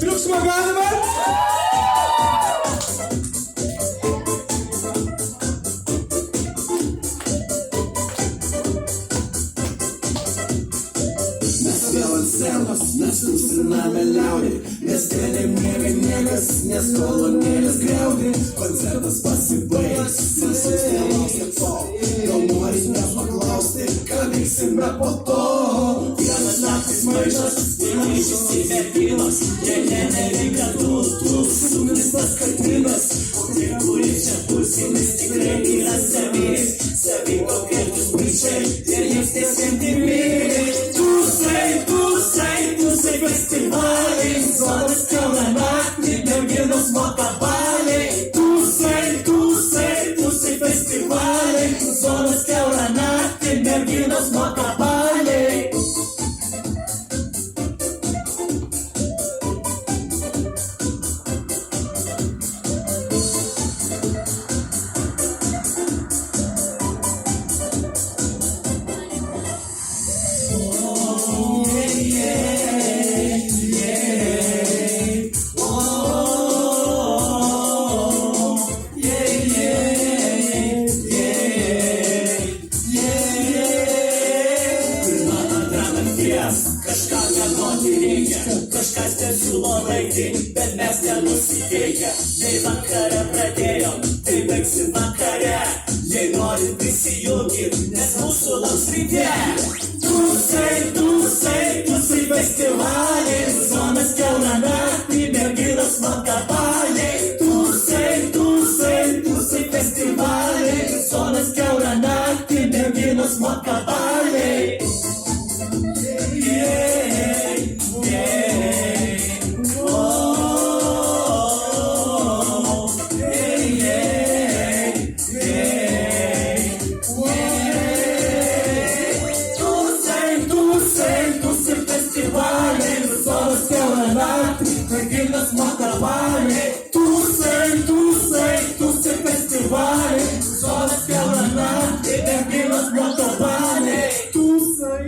Triukšmo galima? Mes vėl ant scenos, mes tūsiname liaudį, mes keliam niekas, nes kolonėlės griaudė. Koncertas pasibaigs, mes nelaukia to, gal nori nepaklausti, ką veiksime po to. Vienas naktis maišas, vienas įsivertimas, nereikia tų sugnistas kartinas. O tie, kurie čia pusinis, tikrai yra savi kokie puičiai, ir jiems tiesiantimi. Tūsai festivaliai, sodas kiauna naktį, merginos moka baliai. Tūsai festivaliai, sodas kiauna naktį, merginos moka baliai. Kažką galvoti reikia, kažkas ten siūlo laikti, bet mes nenusiteikę. Jei vakarą pradėjom, tai baigsim vakare. Jei norit prisijungit, nes mūsų lauks ryte. Tūsai festivaliai, zonas kiauna naktį, merginos moka baliai. Tūsai festivaliai, zonas kiauna naktį, merginos moka baliai. Tūsai festivaliai, sodas kiauna naktį, merginos moka baliai. Tūsai festivaliai, sodas kiauna naktį, merginos moka baliai. Tūsai